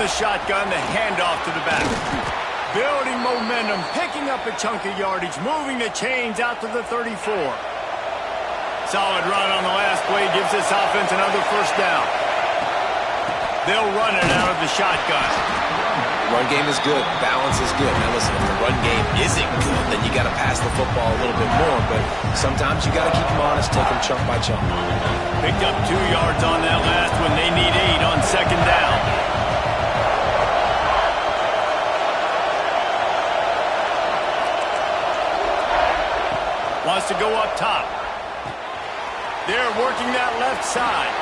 the shotgun, the handoff to the back. Building momentum, picking up a chunk of yardage, moving the chains out to the 34. Solid run on the last play, gives this offense another first down. They'll run it out of the shotgun. The run game is good. Balance is good. Now listen, if the run game isn't good, then you got to pass the football a little bit more. But sometimes you got to keep them honest, take them chunk by chunk. Picked up 2 yards on that last one. They need 8 on second down. Wants to go up top. They're working that left side.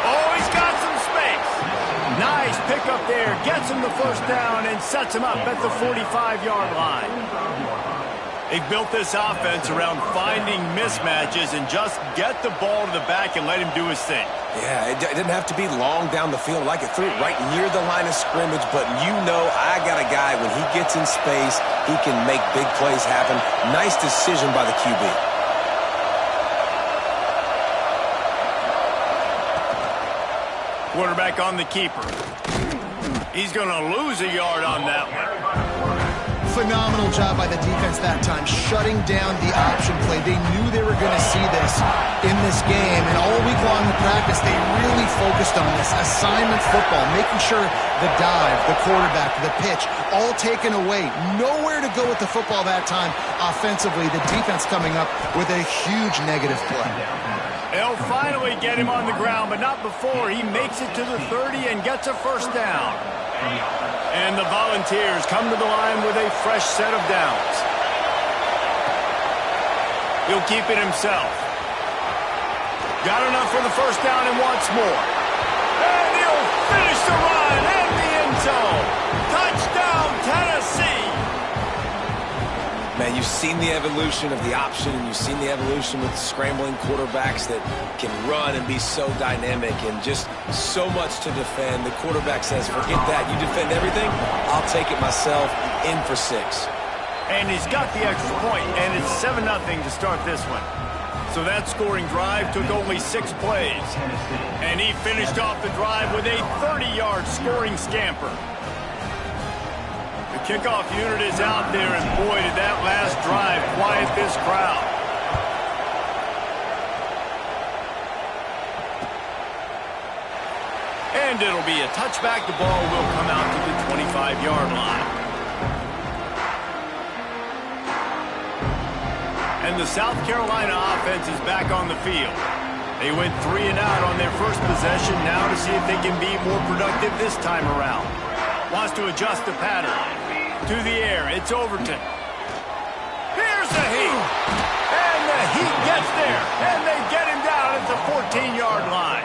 Oh, he's got some space. Nice pickup there. Gets him the first down and sets him up at the 45-yard line. They've built this offense around finding mismatches and just get the ball to the back and let him do his thing. Yeah, it didn't have to be long down the field. Like it threw it right near the line of scrimmage, but you know I got a guy, when he gets in space, he can make big plays happen. Nice decision by the QB. Quarterback on the keeper. He's going to lose a yard on that one. Phenomenal job by the defense that time, shutting down the option play. They knew they were going to see this in this game, and all week long in practice, they really focused on this assignment football, making sure the dive, the quarterback, the pitch, all taken away. Nowhere to go with the football that time offensively. The defense coming up with a huge negative play. They'll finally get him on the ground, but not before he makes it to the 30 and gets a first down. And the Volunteers come to the line with a fresh set of downs. He'll keep it himself. Got enough for the first down and wants more. And he'll finish the run in the end zone. Touchdown, Tennessee! Man, you've seen the evolution of the option, and you've seen the evolution with scrambling quarterbacks that can run and be so dynamic and just so much to defend. The quarterback says, forget that. You defend everything, I'll take it myself. In for 6. And he's got the extra point, and it's 7-0 to start this one. So that scoring drive took only 6 plays. And he finished off the drive with a 30-yard scoring scamper. The kickoff unit is out there, and boy, did that last drive quiet this crowd. And it'll be a touchback. The ball will come out to the 25-yard line. And the South Carolina offense is back on the field. They went 3 and out on their first possession, now to see if they can be more productive this time around. Wants to adjust the pattern. To the air, it's Overton. Here's the heat. And the heat gets there. And they get him down at the 14-yard line.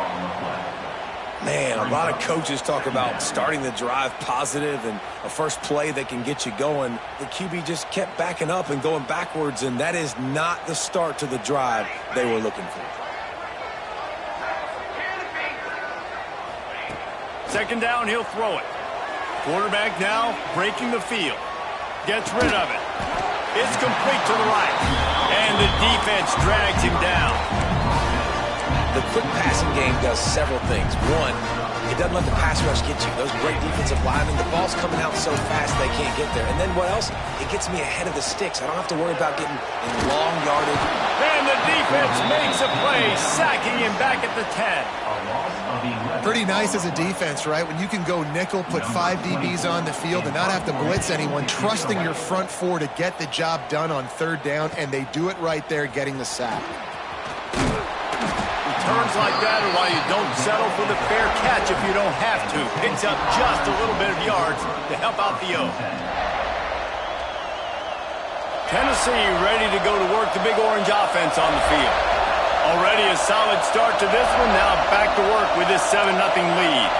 Man, a lot of coaches talk about starting the drive positive and a first play that can get you going. The QB just kept backing up and going backwards, and that is not the start to the drive they were looking for. Second down, he'll throw it. Quarterback now breaking the field. Gets rid of it. It's complete to the right. And the defense drags him down. The quick passing game does several things. One, it doesn't let the pass rush get you. Those great defensive linemen, the ball's coming out so fast they can't get there. And then what else? It gets me ahead of the sticks. I don't have to worry about getting in long yardage. And the defense makes a play, sacking him back at the 10. Pretty nice as a defense, right? When you can go nickel, put 5 DBs on the field and not have to blitz anyone, trusting your front 4 to get the job done on third down, and they do it right there, getting the sack. Turns like that are why you don't settle for the fair catch if you don't have to. Picks up just a little bit of yards to help out the O. Tennessee ready to go to work the Big Orange offense on the field. Already a solid start to this one. Now back to work with this 7-0 lead.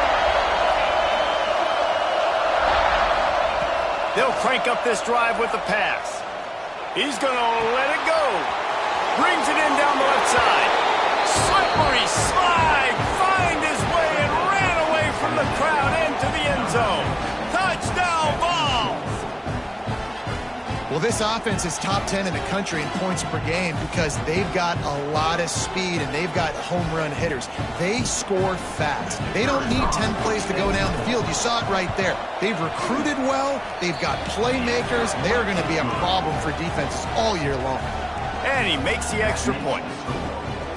They'll crank up this drive with the pass. He's going to let it go. Brings it in down the left side. Slippery slide, find his way and ran away from the crowd into the end zone. Touchdown, Vols! Well, this offense is top 10 in the country in points per game because they've got a lot of speed and they've got home run hitters. They score fast. They don't need 10 plays to go down the field. You saw it right there. They've recruited well. They've got playmakers. They're going to be a problem for defenses all year long. And he makes the extra point.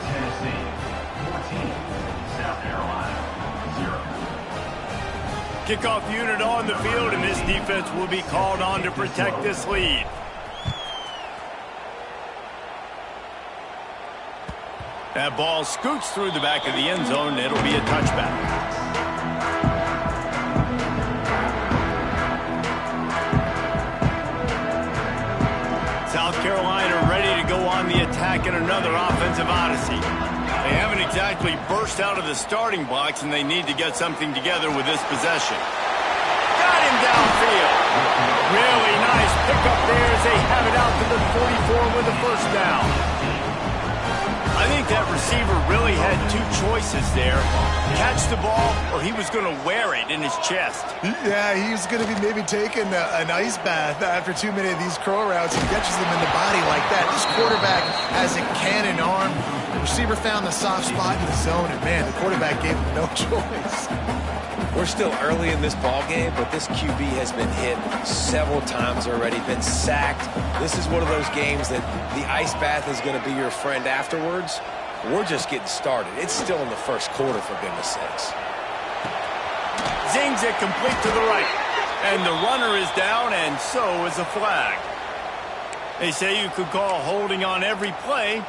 Tennessee, 14. South Carolina, 0. Kickoff unit on the field, and this defense will be called on to protect this lead. That ball scoots through the back of the end zone. It'll be a touchback. South Carolina ready to go on the attack in another offensive odyssey. They haven't exactly burst out of the starting blocks, and they need to get something together with this possession. Got him downfield. Really nice pickup there as they have it out to the 44 with a first down. I think that receiver really had two choices there. Catch the ball, or he was going to wear it in his chest. Yeah, he's going to be maybe taking an ice bath after too many of these curl routes. He catches them in the body like that. This quarterback has a cannon arm. The receiver found the soft spot in the zone, and man, the quarterback gave him no choice. We're still early in this ball game, but this QB has been hit several times already, been sacked. This is one of those games that the ice bath is going to be your friend afterwards. We're just getting started. It's still in the first quarter, for goodness sakes. Zings it complete to the right. And the runner is down, and so is a flag. They say you could call holding on every play.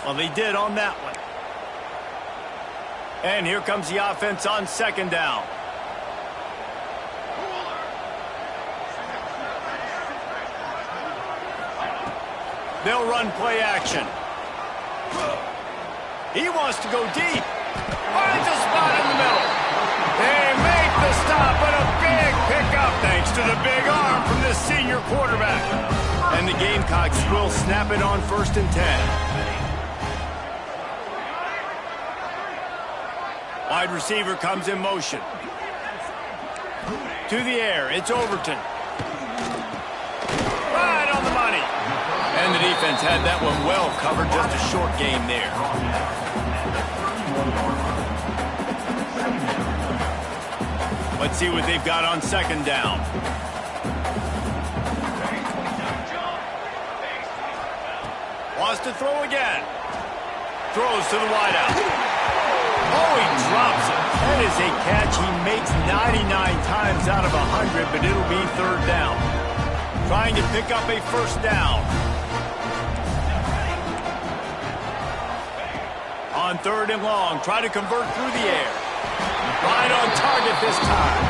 Well, they did on that one. And here comes the offense on second down. They'll run play action. He wants to go deep. Finds a spot in the middle. They make the stop, but a big pickup thanks to the big arm from this senior quarterback. And the Gamecocks will snap it on 1st and 10. Wide receiver comes in motion. To the air, it's Overton. Right on the money. And the defense had that one well covered, just a short game there. Let's see what they've got on second down. Wants to throw again. Throws to the wideout. Oh, he drops it. That is a catch he makes 99 times out of 100, but it'll be third down. Trying to pick up a first down. On third and long, try to convert through the air. Right on target this time.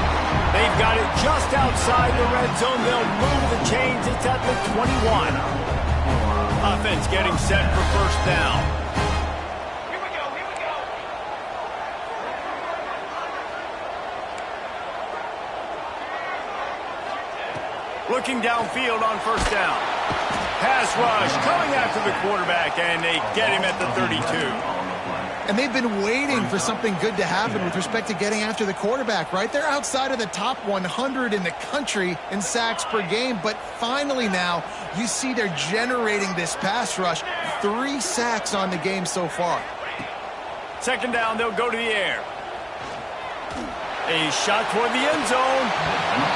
They've got it just outside the red zone. They'll move the chains. It's at the 21. Offense getting set for first down. Looking downfield on first down. Pass rush coming after the quarterback, and they get him at the 32. And they've been waiting for something good to happen with respect to getting after the quarterback, right? They're outside of the top 100 in the country in sacks per game, but finally now you see they're generating this pass rush. 3 sacks on the game so far. Second down, they'll go to the air. A shot toward the end zone.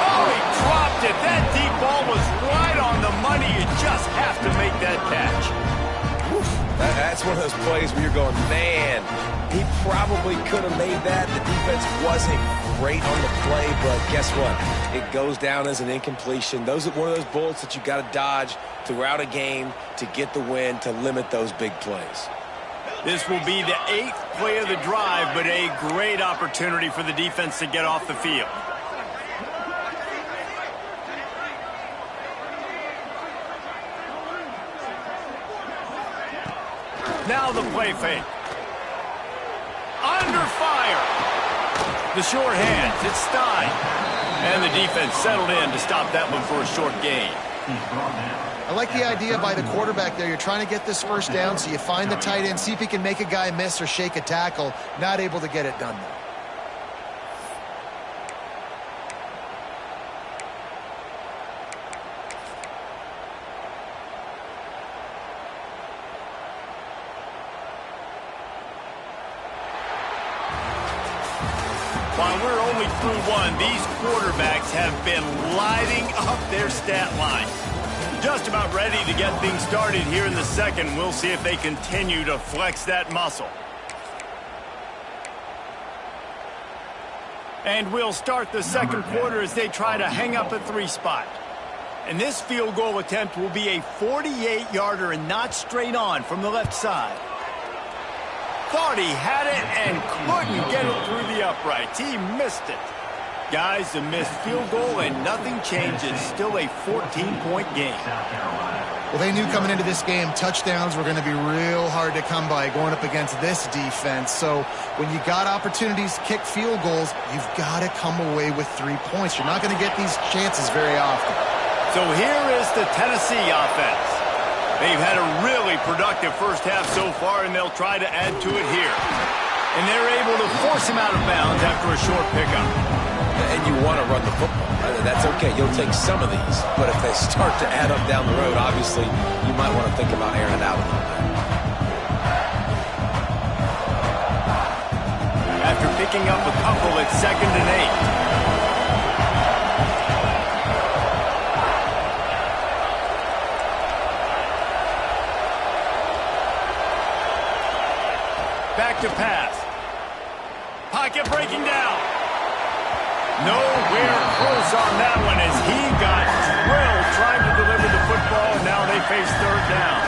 Oh, he dropped it. That deep ball was right on the money. You just have to make that catch. That's one of those plays where you're going, man, he probably could have made that. The defense wasn't great on the play, but guess what? It goes down as an incompletion. Those are one of those bullets that you got to dodge throughout a game to get the win, to limit those big plays. This will be the 8th play of the drive, but a great opportunity for the defense to get off the field. Now the play fake. Under fire. The short hands, it's Stein. And the defense settled in to stop that one for a short gain. I like the idea by the quarterback there. You're trying to get this first down, so you find the tight end, see if he can make a guy miss or shake a tackle. Not able to get it done, though. halfway through one, these quarterbacks have been lighting up their stat line. Just about ready to get things started here in the second. We'll see if they continue to flex that muscle. And we'll start the second quarter as they try to hang up a 3 spot. And this field goal attempt will be a 48-yarder and not straight on from the left side. Thought he had it and couldn't get it through the uprights. He missed it. Guys, a missed field goal and nothing changes. Still a 14-point game. Well, they knew coming into this game touchdowns were going to be real hard to come by going up against this defense. So when you got opportunities to kick field goals, you've got to come away with 3 points. You're not going to get these chances very often. So here is the Tennessee offense. They've had a really productive first half so far, and they'll try to add to it here. And they're able to force him out of bounds after a short pickup. And you want to run the football. That's okay. You'll take some of these. But if they start to add up down the road, obviously, you might want to think about airing it out a little bit. After picking up a couple, it's 2nd and 8. Back to pass. Pocket breaking down. Nowhere close on that one as he got drilled trying to deliver the football, and now they face 3rd down.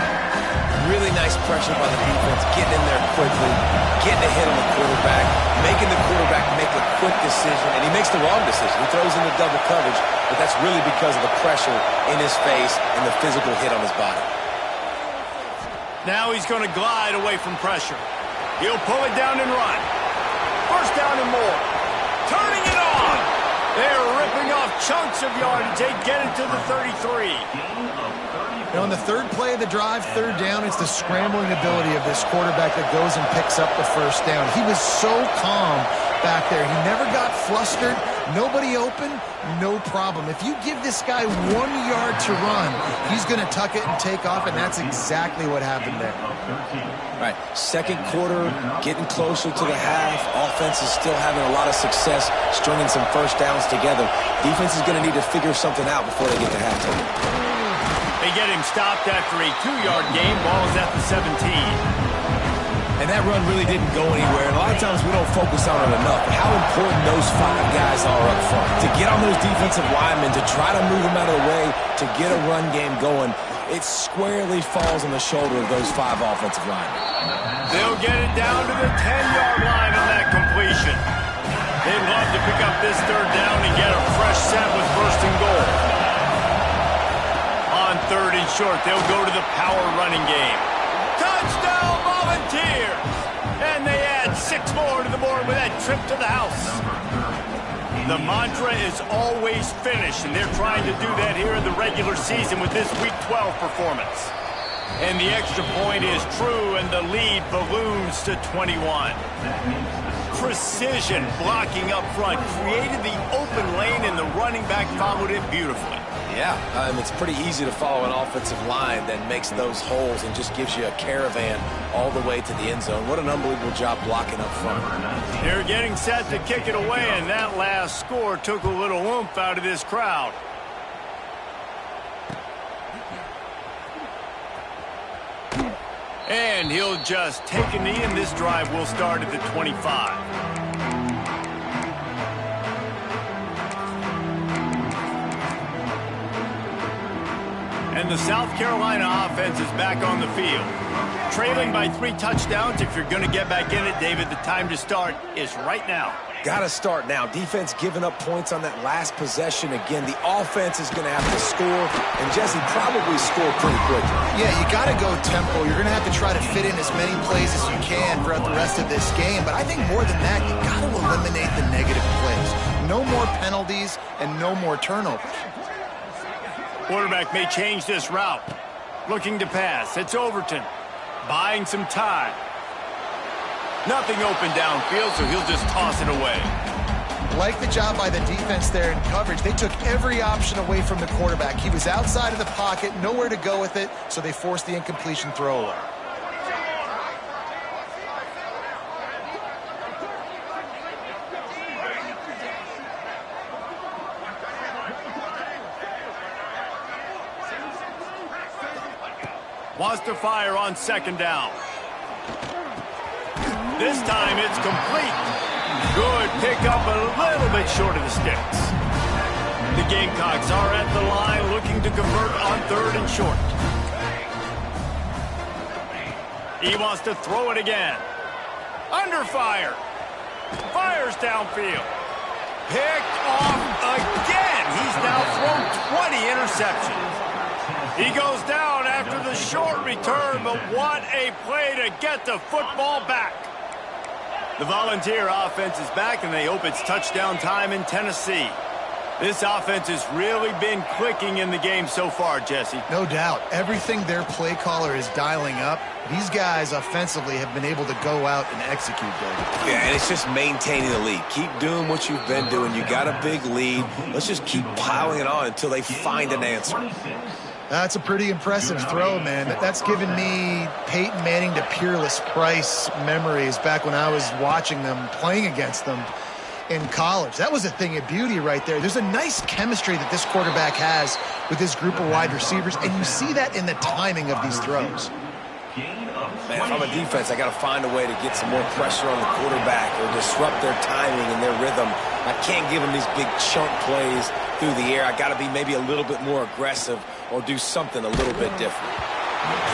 Really nice pressure by the defense, getting in there quickly, getting a hit on the quarterback, making the quarterback make a quick decision, and he makes the wrong decision. He throws into double coverage, but that's really because of the pressure in his face and the physical hit on his body. Now he's going to glide away from pressure. He'll pull it down and run. 1st down and more. Turning it on. They're ripping off chunks of yardage. They get it to the 33. And on the 3rd play of the drive, 3rd down, it's the scrambling ability of this quarterback that goes and picks up the 1st down. He was so calm back there. He never got flustered. Nobody open, no problem. If you give this guy 1 yard to run, he's going to tuck it and take off, and that's exactly what happened there. Right, second quarter, getting closer to the half. Offense is still having a lot of success stringing some 1st downs together. Defense is going to need to figure something out before they get to halftime. They get him stopped after a 2-yard gain. Ball is at the 17. And that run really didn't go anywhere. And a lot of times we don't focus on it enough. But how important those 5 guys are up front. To get on those defensive linemen, to try to move them out of the way, to get a run game going, it squarely falls on the shoulder of those 5 offensive linemen. They'll get it down to the 10-yard line on that completion. They'd love to pick up this 3rd down and get a fresh set with 1st and goal. On 3rd and short, they'll go to the power running game. Touchdown Volunteers! And they add 6 more to the board with that trip to the house. The mantra is always finish, and they're trying to do that here in the regular season with this Week 12 performance. And the extra point is true, and the lead balloons to 21. Precision blocking up front created the open lane, and the running back followed it beautifully. Yeah, it's pretty easy to follow an offensive line that makes those holes and just gives you a caravan all the way to the end zone. What an unbelievable job blocking up front. They're getting set to kick it away, and that last score took a little oomph out of this crowd. And he'll just take a knee, and this drive will start at the 25. And the South Carolina offense is back on the field. Trailing by 3 touchdowns. If you're going to get back in it, David, the time to start is right now. Got to start now. Defense giving up points on that last possession. Again, the offense is going to have to score, and Jesse probably score pretty quickly. Yeah, you got to go tempo. You're going to have to try to fit in as many plays as you can throughout the rest of this game. But I think more than that, you got to eliminate the negative plays. No more penalties and no more turnovers. Quarterback may change this route. Looking to pass. It's Overton. Buying some time. Nothing open downfield, so he'll just toss it away. Like the job by the defense there in coverage. They took every option away from the quarterback. He was outside of the pocket, nowhere to go with it, so they forced the incompletion throw away. Wants to fire on second down. This time it's complete. Good pickup, a little bit short of the sticks. The Gamecocks are at the line looking to convert on third and short. He wants to throw it again. Under fire. Fires downfield. Picked off again. He's now thrown 20 interceptions. He goes down after the short return, but what a play to get the football back. The Volunteer offense is back, and they hope it's touchdown time in Tennessee. This offense has really been clicking in the game so far, Jesse. No doubt. Everything their play caller is dialing up, these guys offensively have been able to go out and execute, David. Yeah, and it's just maintaining the lead. Keep doing what you've been doing. You got a big lead. Let's just keep piling it on until they find an answer. That's a pretty impressive throw, man. That's given me Peyton Manning to Peerless Price memories back when I was watching them, playing against them in college. That was a thing of beauty right there. There's a nice chemistry that this quarterback has with his group of wide receivers, and you see that in the timing of these throws. Man, if I'm a defense, I got to find a way to get some more pressure on the quarterback or disrupt their timing and their rhythm. I can't give them these big chunk plays through the air. I got to be maybe a little bit more aggressive or do something a little bit different.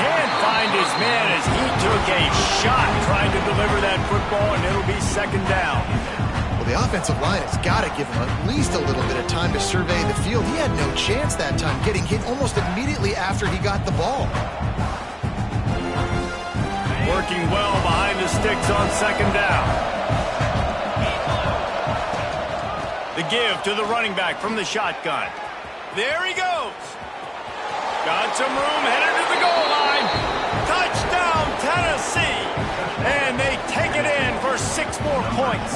Can't find his man as he took a shot trying to deliver that football, and it'll be second down. Well, the offensive line has got to give him at least a little bit of time to survey the field. He had no chance that time, getting hit almost immediately after he got the ball. Working well behind the sticks on second down. The give to the running back from the shotgun. There he goes. Got some room, headed to the goal line. Touchdown, Tennessee. And they take it in for 6 more points.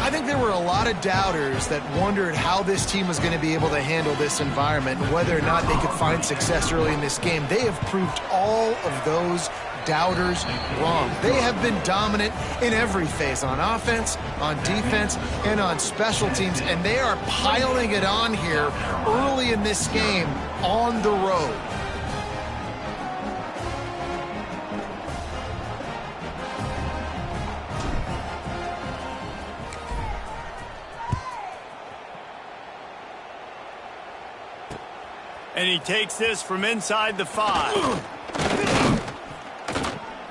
I think there were a lot of doubters that wondered how this team was going to be able to handle this environment and whether or not they could find success early in this game. They have proved all of those doubters wrong. They have been dominant in every phase, on offense, on defense, and on special teams, and they are piling it on here early in this game on the road. And he takes this from inside the 5.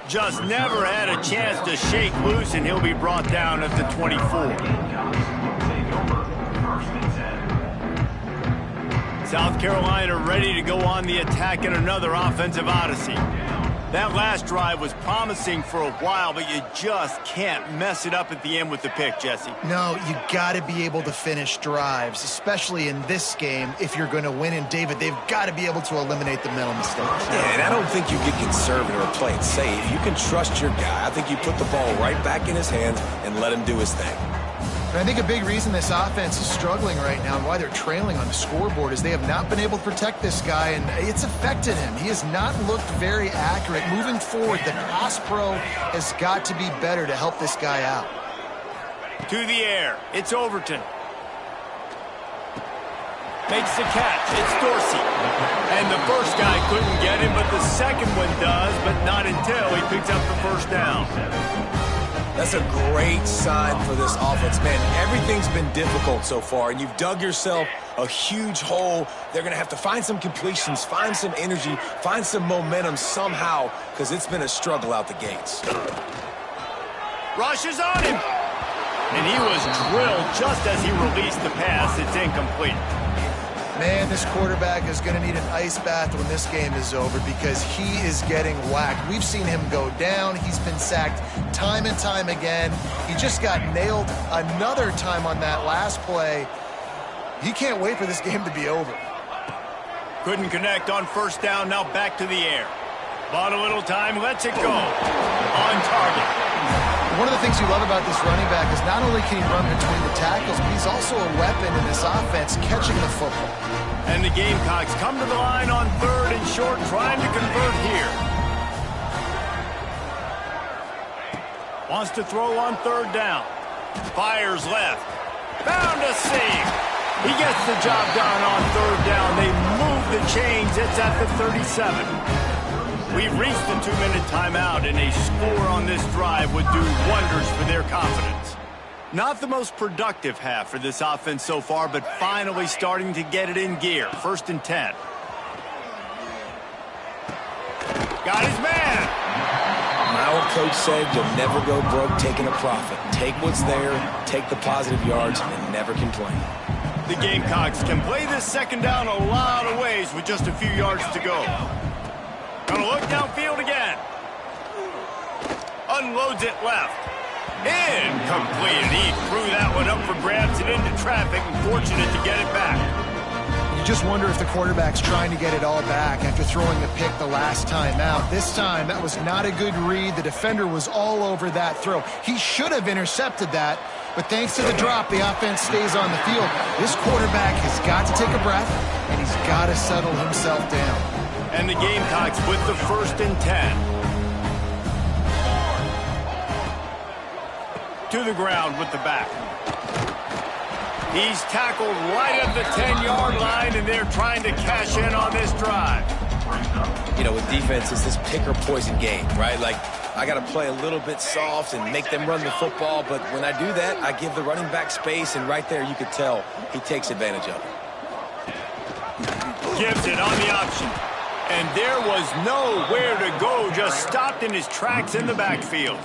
Just never had a chance to shake loose, and he'll be brought down at the 24. South Carolina ready to go on the attack in another offensive odyssey. That last drive was promising for a while, but you just can't mess it up at the end with the pick, Jesse. No, you got to be able to finish drives, especially in this game. If you're going to win, and David, they've got to be able to eliminate the mental mistakes. Yeah, and I don't think you get conservative or play it safe. You can trust your guy. I think you put the ball right back in his hands and let him do his thing. And I think a big reason this offense is struggling right now and why they're trailing on the scoreboard is they have not been able to protect this guy, and it's affected him. He has not looked very accurate. Moving forward, the pass pro has got to be better to help this guy out. To the air. It's Overton. Makes the catch. It's Dorsey. And the first guy couldn't get him, but the second one does, but not until he picks up the first down. That's a great sign for this offense, man. Everything's been difficult so far, and you've dug yourself a huge hole. They're going to have to find some completions, find some energy, find some momentum somehow, because it's been a struggle out the gates. Rush is on him. And he was drilled just as he released the pass. It's incomplete. Man, this quarterback is going to need an ice bath when this game is over because he is getting whacked. We've seen him go down. He's been sacked time and time again. He just got nailed another time on that last play. He can't wait for this game to be over. Couldn't connect on first down. Now back to the air. Bought a little time. Lets it go. On target. One of the things you love about this running back is not only can he run between the tackles, but he's also a weapon in this offense catching the football. And the Gamecocks come to the line on third and short, trying to convert here. Wants to throw on third down. Fires left. Found a seam. He gets the job done on third down. They move the chains. It's at the 37. We've reached the 2-minute timeout, and a score on this drive would do wonders for their confidence. Not the most productive half for this offense so far, but finally starting to get it in gear. 1st and 10. Got his man. My old coach said you'll never go broke taking a profit. Take what's there, take the positive yards, and never complain. The Gamecocks can play this 2nd down a lot of ways with just a few yards to go. Gonna look downfield again. Unloads it left. Incomplete. He threw that one up for grabs and into traffic, and fortunate to get it back. You just wonder if the quarterback's trying to get it all back after throwing the pick the last time out. This time, that was not a good read. The defender was all over that throw. He should have intercepted that, but thanks to the drop, the offense stays on the field. This quarterback has got to take a breath, and he's got to settle himself down. And the Gamecocks with the 1st and 10. To the ground with the back. He's tackled right at the 10-yard line, and they're trying to cash in on this drive. You know, with defense, it's this pick-or-poison game, right? Like, I got to play a little bit soft and make them run the football, but when I do that, I give the running back space, and right there you could tell he takes advantage of it. Gives it on the option. And there was nowhere to go, just stopped in his tracks in the backfield.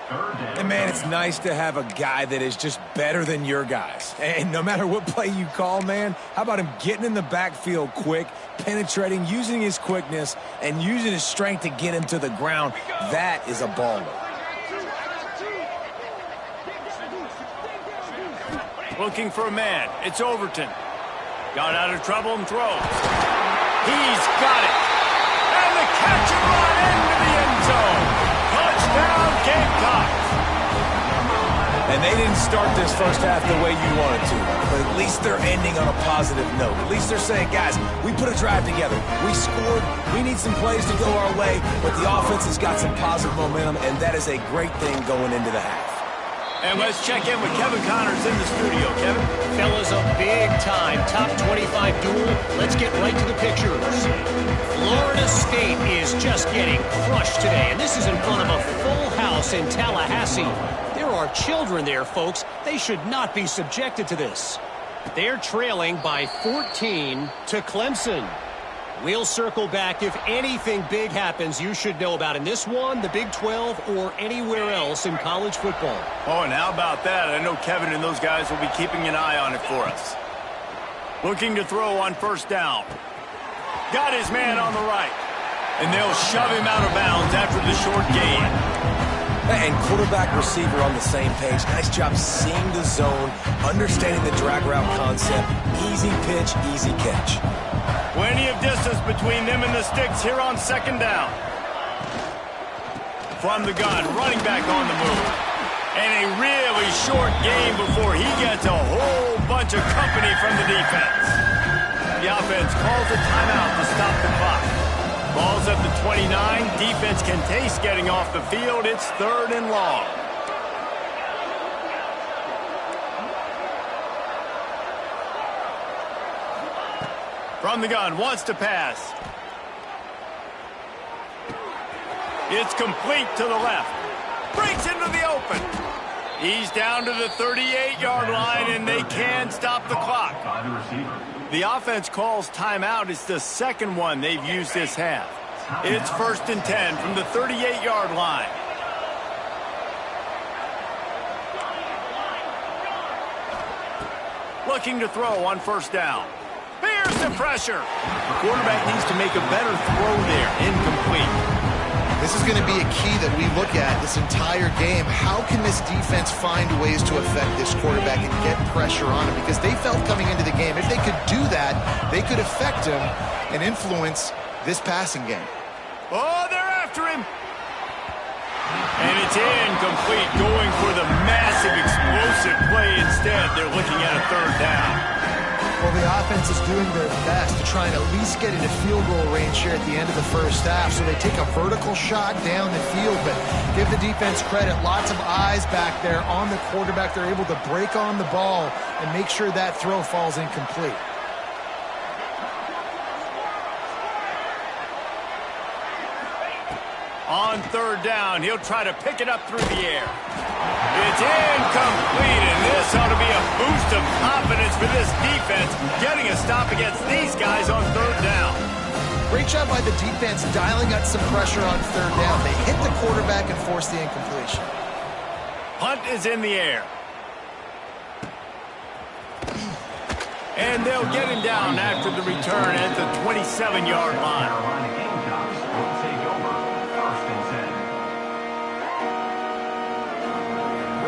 And, man, it's nice to have a guy that is just better than your guys. And no matter what play you call, man, how about him getting in the backfield quick, penetrating, using his quickness, and using his strength to get him to the ground? That is a baller. Looking for a man. It's Overton. Got out of trouble and throws. He's got it. And the catch and run into the end zone. Touchdown, Gamecocks. And they didn't start this first half the way you wanted to, but at least they're ending on a positive note. At least they're saying, guys, we put a drive together. We scored. We need some plays to go our way, but the offense has got some positive momentum, and that is a great thing going into the half. And let's check in with Kevin Connors in the studio. Kevin? Fellas, a big-time top 25 duel. Let's get right to the pictures. Florida State is just getting crushed today, and this is in front of a full house in Tallahassee. There are children there, folks. They should not be subjected to this. They're trailing by 14 to Clemson. We'll circle back if anything big happens you should know about in this one, the Big 12, or anywhere else in college football. Oh, and how about that? I know Kevin and those guys will be keeping an eye on it for us. Looking to throw on 1st down. Got his man on the right. And they'll shove him out of bounds after the short gain. And quarterback receiver on the same page. Nice job seeing the zone, understanding the drag route concept. Easy pitch, easy catch. Plenty of distance between them and the sticks here on 2nd down. From the gun, running back on the move. And a really short game before he gets a whole bunch of company from the defense. The offense calls a timeout to stop the clock. Ball's at the 29. Defense can taste getting off the field. It's 3rd and long. From the gun, wants to pass. It's complete to the left. Breaks into the open. He's down to the 38-yard line, and they can stop the clock. The offense calls timeout. It's the 2nd one they've used this half. It's 1st and 10 from the 38-yard line. Looking to throw on 1st down. Here's the pressure. The quarterback needs to make a better throw there. Incomplete. This is going to be a key that we look at this entire game. How can this defense find ways to affect this quarterback and get pressure on him? Because they felt coming into the game, if they could do that, they could affect him and influence this passing game. Oh, they're after him. And it's incomplete, going for the massive explosive play instead. They're looking at a 3rd down. Well, the offense is doing their best to try and at least get into field goal range here at the end of the first half. So they take a vertical shot down the field, but give the defense credit. Lots of eyes back there on the quarterback. They're able to break on the ball and make sure that throw falls incomplete. On third down, he'll try to pick it up through the air. It's incomplete, and this ought to be a boost of confidence for this defense, getting a stop against these guys on third down. Great job by the defense dialing up some pressure on third down. They hit the quarterback and forced the incompletion. Punt is in the air. And they'll get him down after the return at the 27-yard line. Carolina Gamecocks will take over 1st and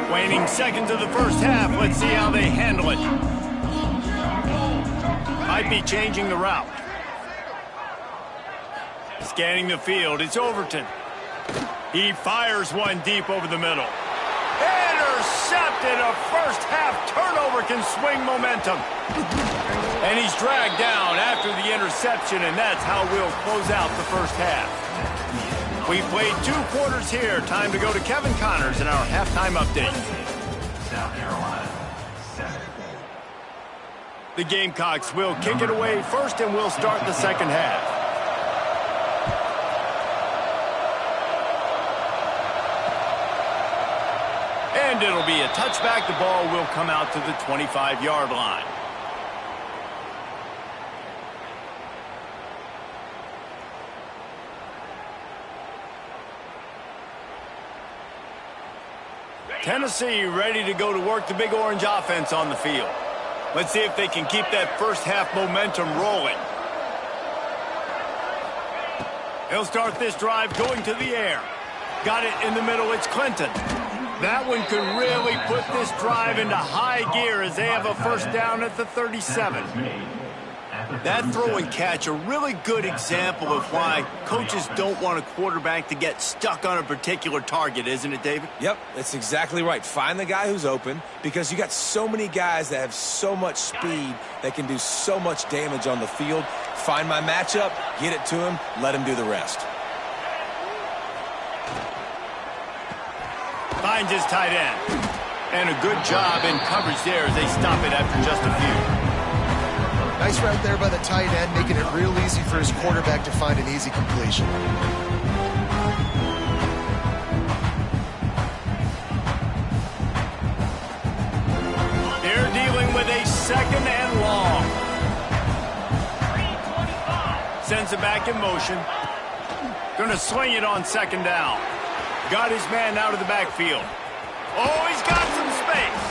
10. Waning seconds of the first half. Let's see how they handle it. Might be changing the route. Scanning the field, it's Overton. He fires one deep over the middle. Intercepted! A first-half turnover can swing momentum. And he's dragged down after the interception, and that's how we'll close out the first half. We've played 2 quarters here. Time to go to Kevin Connors in our halftime update. South Carolina, 7. The Gamecocks will kick it away first, and we'll start the second half. And it'll be a touchback. The ball will come out to the 25-yard line. Tennessee ready to go to work the Big Orange offense on the field. Let's see if they can keep that first half momentum rolling. He'll start this drive going to the air. Got it in the middle. It's Clinton. That one could really put this drive into high gear as they have a first down at the 37. That throw and catch, a really good example of why coaches don't want a quarterback to get stuck on a particular target, isn't it, David? Yep, that's exactly right. Find the guy who's open, because you got so many guys that have so much speed that can do so much damage on the field. Find my matchup, get it to him, let him do the rest. Finds his tight end. And a good job in coverage there as they stop it after just a few. Nice route there by the tight end, making it real easy for his quarterback to find an easy completion. They're dealing with a second and long. Sends it back in motion. Going to swing it on second down. Got his man out of the backfield. Oh, he's got some space.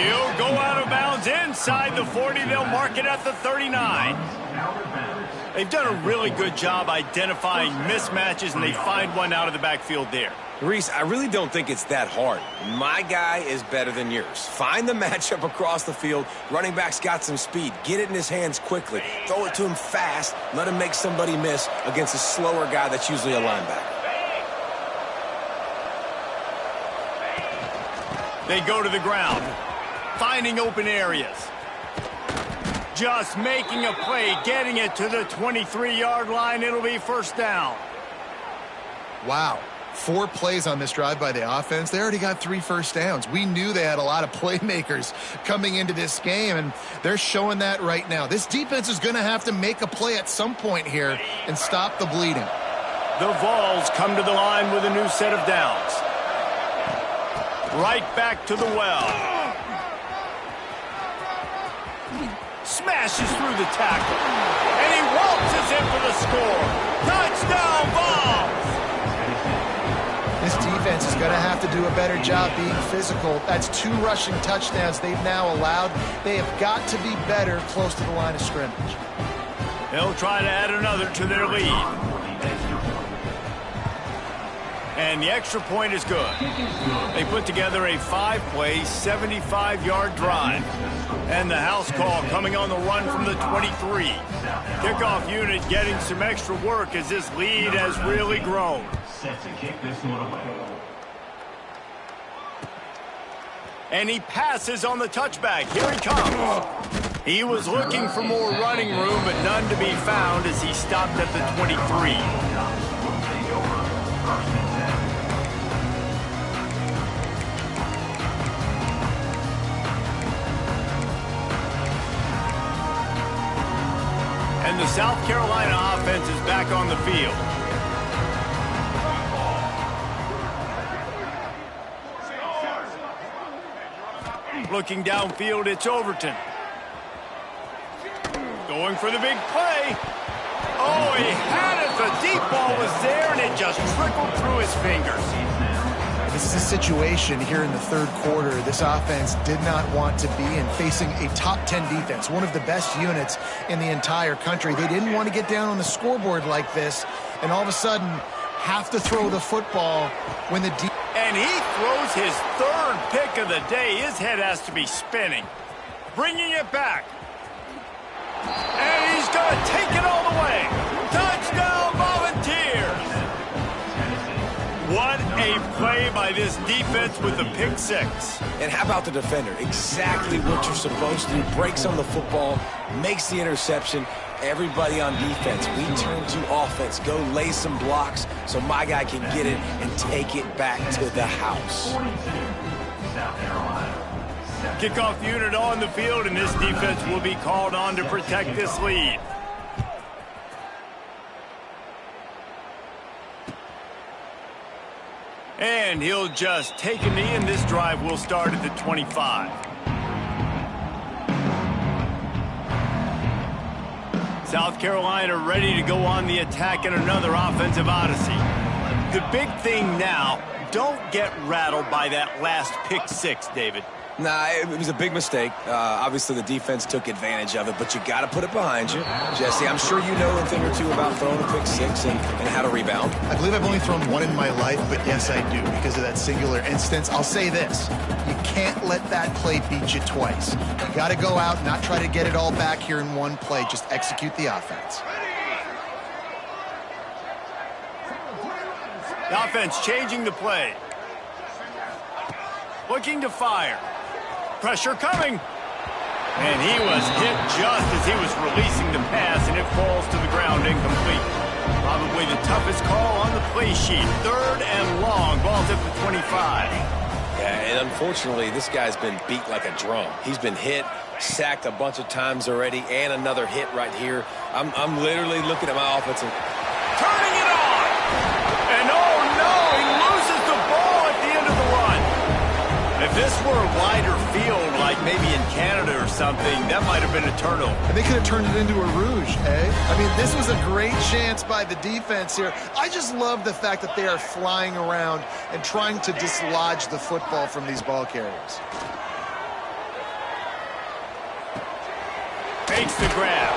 He'll go out of bounds inside the 40. They'll mark it at the 39. They've done a really good job identifying mismatches, and they find one out of the backfield there. Reese, I really don't think it's that hard. My guy is better than yours. Find the matchup across the field. Running back's got some speed. Get it in his hands quickly. Throw it to him fast. Let him make somebody miss against a slower guy that's usually a linebacker. They go to the ground, finding open areas. Just making a play, getting it to the 23-yard line. It'll be first down. Wow. 4 plays on this drive by the offense. They already got 3 first downs. We knew they had a lot of playmakers coming into this game, and they're showing that right now. This defense is going to have to make a play at some point here and stop the bleeding. The Vols come to the line with a new set of downs. Right back to the well. Smashes through the tackle. And he waltzes in for the score. Touchdown, Vols! This defense is going to have to do a better job being physical. That's 2 rushing touchdowns they've now allowed. They have got to be better close to the line of scrimmage. They'll try to add another to their lead. And the extra point is good. They put together a 5-play, 75-yard drive. And the house call coming on the run from the 23. Kickoff unit getting some extra work as this lead has really grown. Set to kick this one away. And he passes on the touchback. Here he comes. He was looking for more running room, but none to be found as he stopped at the 23. And the South Carolina offense is back on the field. Looking downfield, it's Overton. Going for the big play. Oh, he had it. The deep ball was there, and it just trickled through his fingers. This is a situation here in the third quarter this offense did not want to be in, facing a top 10 defense, one of the best units in the entire country. They didn't want to get down on the scoreboard like this, and all of a sudden have to throw the football when the and he throws his third pick of the day. His head has to be spinning. Bringing it back. And he's going to take it all the way. Touchdown, Volunteers! What a play by this defense with the pick six. And how about the defender? Exactly what you're supposed to do. Breaks on the football, makes the interception. Everybody on defense, we turn to offense. Go lay some blocks so my guy can get it and take it back to the house. 42, South Carolina. Kickoff unit on the field, and this defense will be called on to protect this lead. And he'll just take a knee, and this drive will start at the 25. South Carolina ready to go on the attack in another offensive odyssey. The big thing now, don't get rattled by that last pick six, David. Nah, it was a big mistake. Obviously, the defense took advantage of it, but you got to put it behind you. Jesse, I'm sure you know a thing or two about throwing a pick six and how to rebound. I believe I've only thrown one in my life, but yes, I do, because of that singular instance. I'll say this. You can't let that play beat you twice. You got to go out, not try to get it all back here in one play. Just execute the offense. The offense changing the play. Looking to fire. Pressure coming. And he was hit just as he was releasing the pass, and it falls to the ground incomplete. Probably the toughest call on the play sheet. Third and long. Ball's at the 25. Yeah, and unfortunately, this guy's been beat like a drum. He's been hit, sacked a bunch of times already, and another hit right here. I'm literally looking at my offense and turning it on. And oh no, he loses the ball at the end of the run. If this were a wider field, like maybe in Canada or something, that might have been a turnover. And they could have turned it into a rouge, eh? I mean, this was a great chance by the defense here. I just love the fact that they are flying around and trying to dislodge the football from these ball carriers. Takes the grab,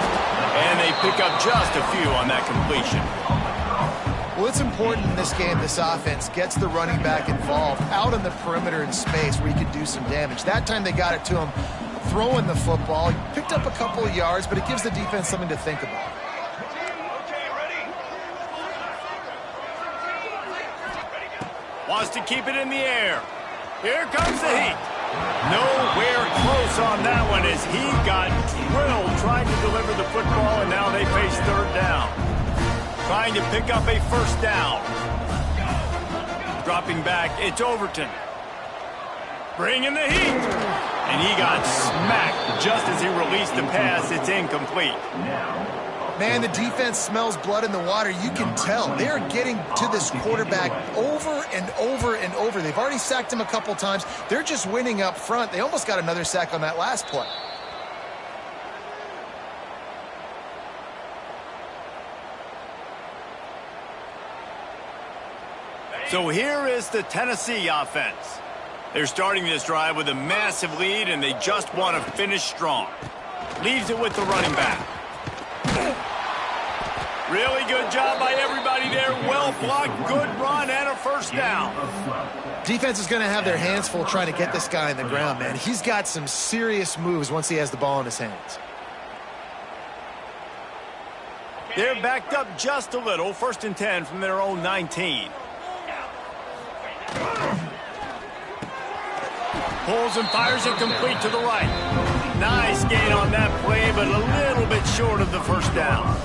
and they pick up just a few on that completion. Well, it's important in this game this offense gets the running back involved out on the perimeter in space where he can do some damage. That time they got it to him throwing the football. He picked up a couple of yards, but it gives the defense something to think about. Wants to keep it in the air. Here comes the heat. Nowhere close on that one as he got drilled trying to deliver the football, and now they face third down. Trying to pick up a first down. Dropping back, it's Overton. Bringing the heat. And he got smacked just as he released the pass. It's incomplete. Man, the defense smells blood in the water. You can tell. They are getting to this quarterback over and over and over. They've already sacked him a couple times. They're just winning up front. They almost got another sack on that last play. So here is the Tennessee offense. They're starting this drive with a massive lead, and they just want to finish strong. Leaves it with the running back. Really good job by everybody there. Well blocked, good run, and a first down. Defense is going to have their hands full trying to get this guy in the ground, man. He's got some serious moves once he has the ball in his hands. They're backed up just a little. 1st and 10 from their own 19. Pulls and fires it complete to the right. Nice gain on that play, but a little bit short of the first down.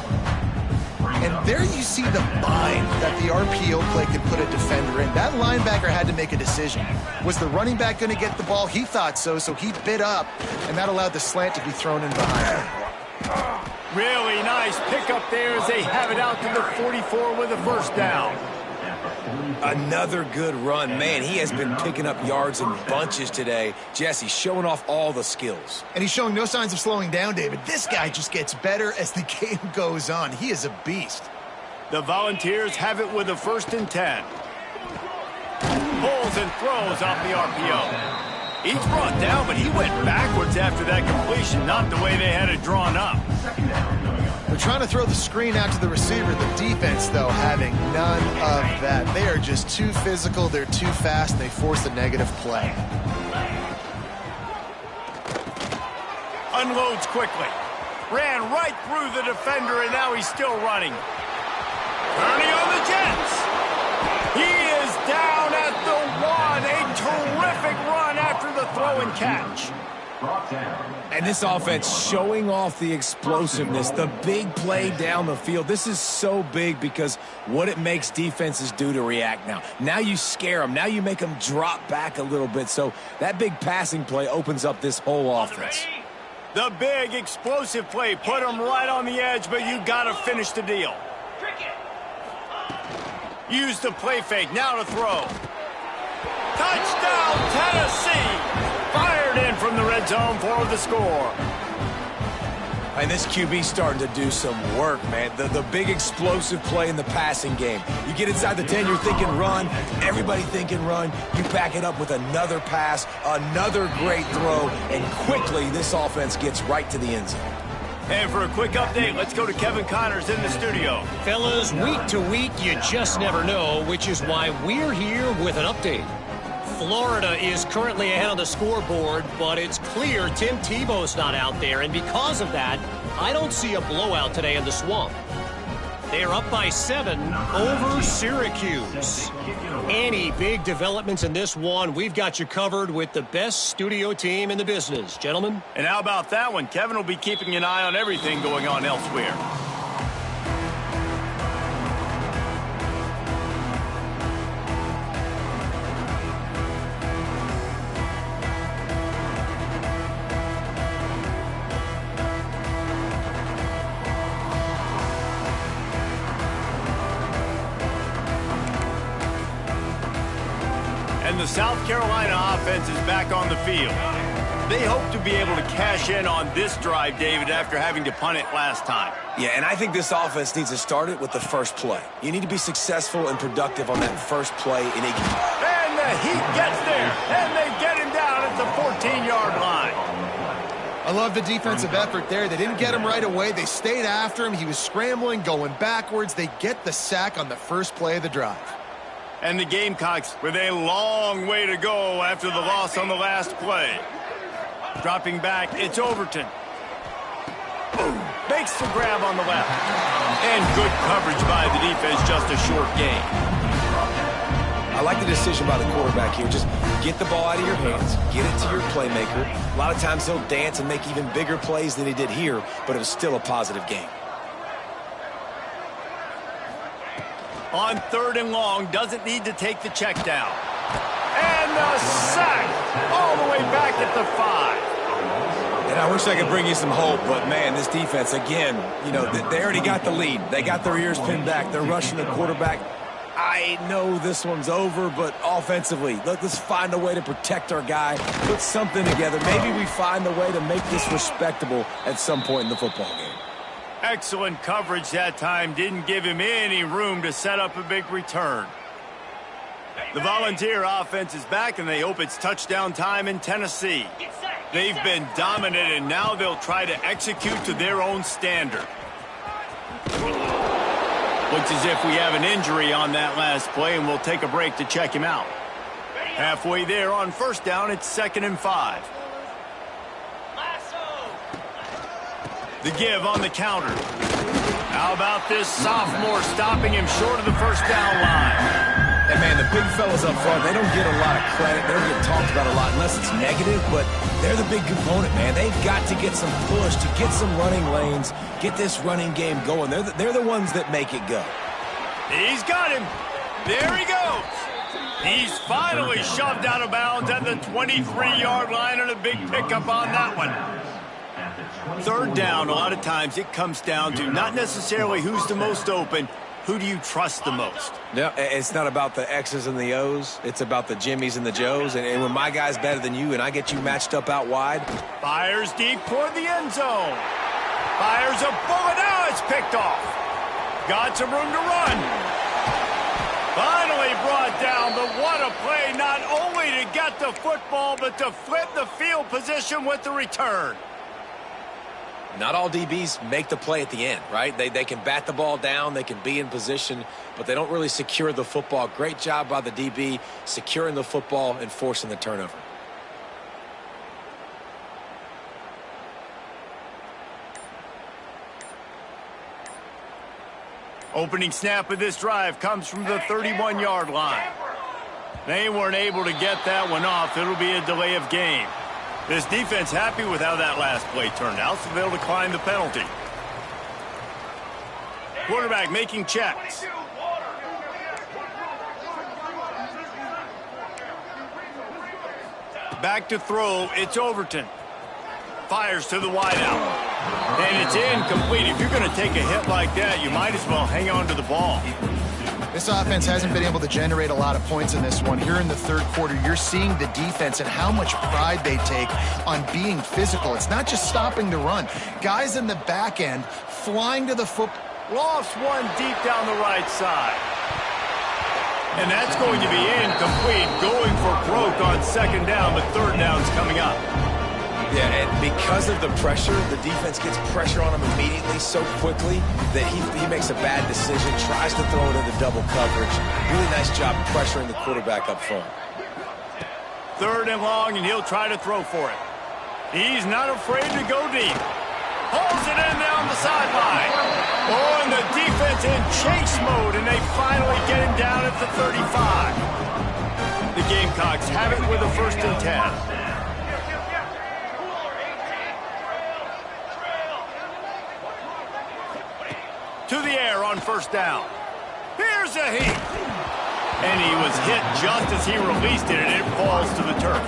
And there you see the bind that the RPO play could put a defender in. That linebacker had to make a decision. Was the running back going to get the ball? He thought so, so he bit up, and that allowed the slant to be thrown in behind him. Really nice pickup there as they have it out to the 44 with a first down. Another good run. Man, he has been picking up yards in bunches today. Jesse showing off all the skills. And he's showing no signs of slowing down, David. This guy just gets better as the game goes on. He is a beast. The Volunteers have it with a 1st and 10. Pulls and throws off the RPO. He's brought down, but he went backwards after that completion, not the way they had it drawn up. They're trying to throw the screen out to the receiver. The defense, though, having none of that. They are just too physical. They're too fast. And they force a negative play. Unloads quickly. Ran right through the defender, and now he's still running. Turning on the Jets. He is down at the 1. A terrific run after the throw and catch. And this offense showing off the explosiveness, the big play down the field. This is so big because what it makes defenses do to react now. Now you scare them. Now you make them drop back a little bit. So that big passing play opens up this whole offense. The big explosive play put him right on the edge, but you got to finish the deal. Use the play fake, now to throw. Touchdown, Tennessee! Fired in from the red zone for the score. And this QB's starting to do some work, man. The big explosive play in the passing game. You get inside the 10, you're thinking run. Everybody thinking run. You back it up with another pass, another great throw, and quickly this offense gets right to the end zone. And for a quick update, let's go to Kevin Connors in the studio. Fellas, week to week, you just never know, which is why we're here with an update. Florida is currently ahead on the scoreboard, but it's clear Tim Tebow's not out there, and because of that, I don't see a blowout today in the Swamp. They're up by 7 over Syracuse. Any big developments in this one, we've got you covered with the best studio team in the business, gentlemen. And how about that one? Kevin will be keeping an eye on everything going on elsewhere. And the South Carolina offense is back on the field. They hope to be able to cash in on this drive, David, after having to punt it last time. Yeah, and I think this offense needs to start it with the first play. You need to be successful and productive on that first play. And the Heat gets there, and they get him down at the 14-yard line. I love the defensive effort there. They didn't get him right away. They stayed after him. He was scrambling, going backwards. They get the sack on the first play of the drive. And the Gamecocks with a long way to go after the loss on the last play. Dropping back, it's Overton. Boom. Makes the grab on the left. And good coverage by the defense, just a short gain. I like the decision by the quarterback here. Just get the ball out of your hands, get it to your playmaker. A lot of times he'll dance and make even bigger plays than he did here, but it was still a positive game. On 3rd and long, doesn't need to take the check down. And the sack all the way back at the 5. And I wish I could bring you some hope, but, man, this defense, again, you know, they already got the lead. They got their ears pinned back. They're rushing the quarterback. I know this one's over, but offensively, let's find a way to protect our guy, put something together. Maybe we find a way to make this respectable at some point in the football game. Excellent coverage that time. Didn't give him any room to set up a big return. The Volunteer offense is back, and they hope it's touchdown time in Tennessee. They've been dominant, and now they'll try to execute to their own standard. Looks as if we have an injury on that last play, and we'll take a break to check him out. Halfway there on 1st down, it's 2nd and 5. The give on the counter. How about this sophomore stopping him short of the 1st down line? And, man, the big fellas up front, they don't get a lot of credit. They don't get talked about a lot unless it's negative, but they're the big component, man. They've got to get some push, to get some running lanes, get this running game going. They're the ones that make it go. He's got him. There he goes. He's finally shoved out of bounds at the 23-yard line, and a big pickup on that one. 3rd down, a lot of times it comes down to not necessarily who's the most open, who do you trust the most? Yeah, it's not about the X's and the O's. It's about the Jimmies and the Joes. And when my guy's better than you and I get you matched up out wide. Fires deep toward the end zone. Fires a bullet. Now it's picked off. Got some room to run. Finally brought down, but what a play, not only to get the football, but to flip the field position with the return. Not all DBs make the play at the end, right? They can bat the ball down, they can be in position, but they don't really secure the football. Great job by the DB securing the football and forcing the turnover. Opening snap of this drive comes from the 31-yard line. They weren't able to get that one off. It'll be a delay of game. This defense happy with how that last play turned out, so they'll decline the penalty. Quarterback making checks. Back to throw, it's Overton. Fires to the wideout. And it's incomplete. If you're going to take a hit like that, you might as well hang on to the ball. This offense hasn't been able to generate a lot of points in this one. Here in the third quarter, you're seeing the defense and how much pride they take on being physical. It's not just stopping the run. Guys in the back end flying to the football. Lost one deep down the right side. And that's going to be incomplete. Going for broke on second down, but third down's coming up. Yeah, and because of the pressure, the defense gets pressure on him immediately so quickly that he makes a bad decision, tries to throw it into double coverage. Really nice job pressuring the quarterback up front. Third and long, and he'll try to throw for it. He's not afraid to go deep. Pulls it in down the sideline. Oh, and the defense in chase mode, and they finally get him down at the 35. The Gamecocks have it with a 1st and 10. To the air on 1st down. Here's a heat. And he was hit just as he released it, and it falls to the turf.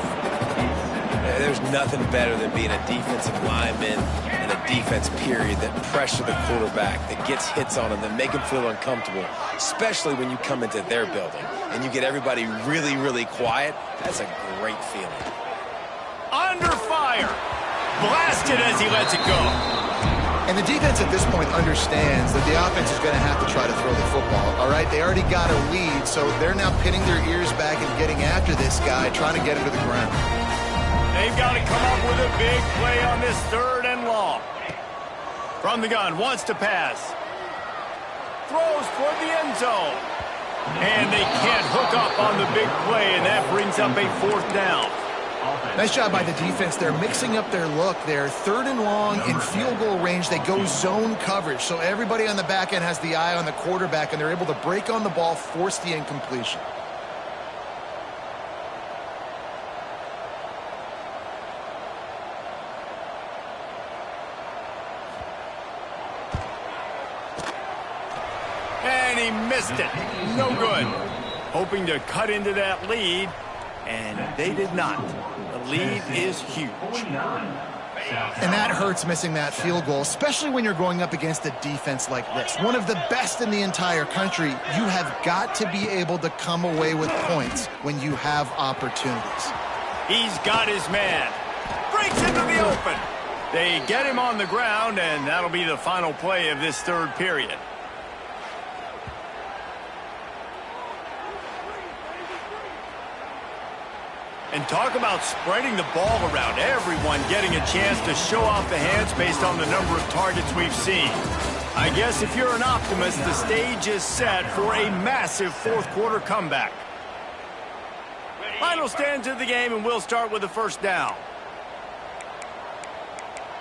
There's nothing better than being a defensive lineman and a defense period that pressure the quarterback, that gets hits on him, that make him feel uncomfortable, especially when you come into their building and you get everybody really, really quiet. That's a great feeling. Under fire. Blasted as he lets it go. And the defense at this point understands that the offense is going to have to try to throw the football, all right? They already got a lead, so they're now pinning their ears back and getting after this guy, trying to get him to the ground. They've got to come up with a big play on this 3rd and long. From the gun, wants to pass. Throws toward the end zone. And they can't hook up on the big play, and that brings up a 4th down. Nice job by the defense. They're mixing up their look. They're 3rd and long in field goal range. They go zone coverage. So everybody on the back end has the eye on the quarterback, and they're able to break on the ball, force the incompletion. And he missed it. No good. Hoping to cut into that lead, and they did not. The lead is huge. And that hurts, missing that field goal, especially when you're going up against a defense like this. One of the best in the entire country. You have got to be able to come away with points when you have opportunities. He's got his man. Breaks into the open. They get him on the ground, and that'll be the final play of this 3rd period. And talk about spreading the ball around. Everyone getting a chance to show off the hands based on the number of targets we've seen. I guess if you're an optimist, the stage is set for a massive 4th quarter comeback. Final stands of the game, and we'll start with the 1st down.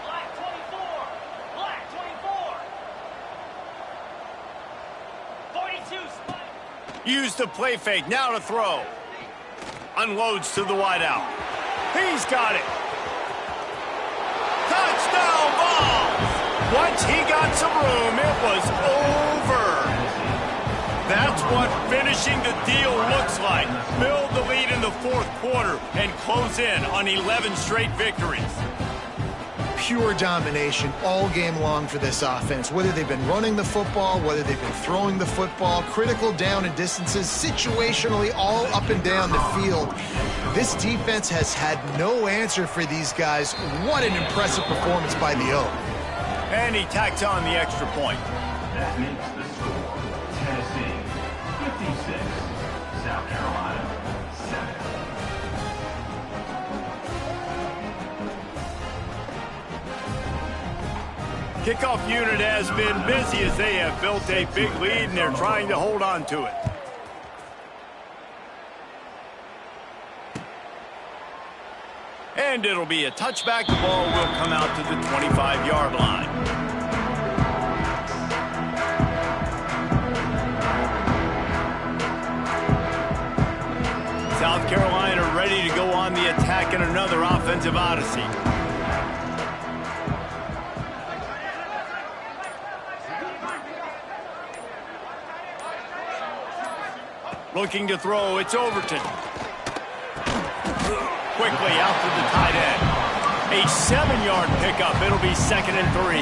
Black 24. Black 24. 42 spike. Use the play fake. Now to throw. Unloads to the wideout. He's got it. Touchdown ball. Once he got some room, it was over. That's what finishing the deal looks like. Build the lead in the 4th quarter and close in on 11 straight victories. pure domination all game long for this offense. Whether they've been running the football, whether they've been throwing the football, critical down and distances, situationally all up and down the field. This defense has had no answer for these guys. What an impressive performance by the O. And he tacks on the extra point. That makes the score Tennessee 56, South Carolina 7. Kickoff unit has been busy as they have built a big lead and they're trying to hold on to it. And it'll be a touchback. The ball will come out to the 25-yard line. South Carolina ready to go on the attack in another offensive odyssey. Looking to throw, it's Overton. Quickly out to the tight end. A 7-yard pickup. It'll be 2nd and 3.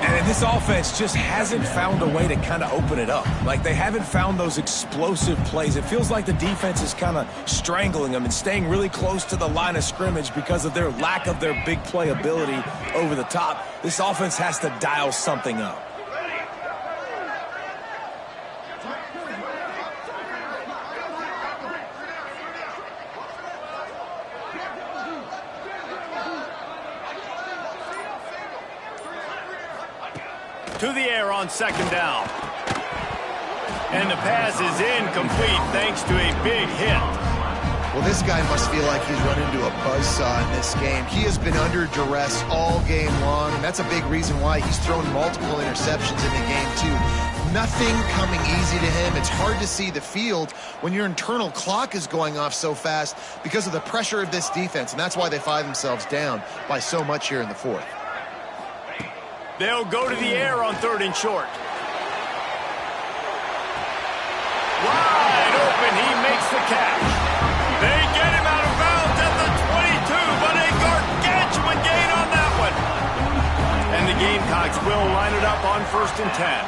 And this offense just hasn't found a way to kind of open it up. Like, they haven't found those explosive plays. It feels like the defense is kind of strangling them and staying really close to the line of scrimmage because of their lack of their big play ability over the top. This offense has to dial something up. To the air on 2nd down. And the pass is incomplete thanks to a big hit. Well, this guy must feel like he's run into a buzzsaw in this game. He has been under duress all game long, and that's a big reason why he's thrown multiple interceptions in the game, too. Nothing coming easy to him. It's hard to see the field when your internal clock is going off so fast because of the pressure of this defense, and that's why they find themselves down by so much here in the 4th. They'll go to the air on 3rd and short. Wide open, he makes the catch. They get him out of bounds at the 22, but a gargantuan gain on that one. And the Gamecocks will line it up on 1st and 10.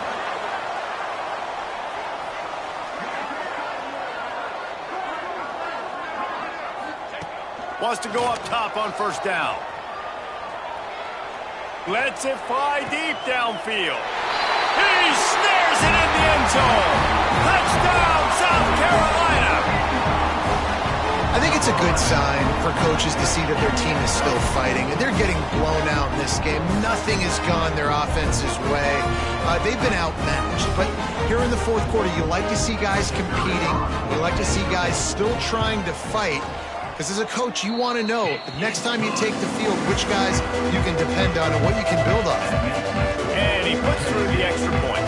Wants to go up top on 1st down. Lets it fly deep downfield. He snares it in the end zone. Touchdown, South Carolina. I think it's a good sign for coaches to see that their team is still fighting, and they're getting blown out in this game. Nothing has gone their offense's way. They've been outmatched, but here in the 4th quarter, you like to see guys competing. You like to see guys still trying to fight. Because as a coach, you want to know the next time you take the field, which guys you can depend on and what you can build off. And he puts through the extra point.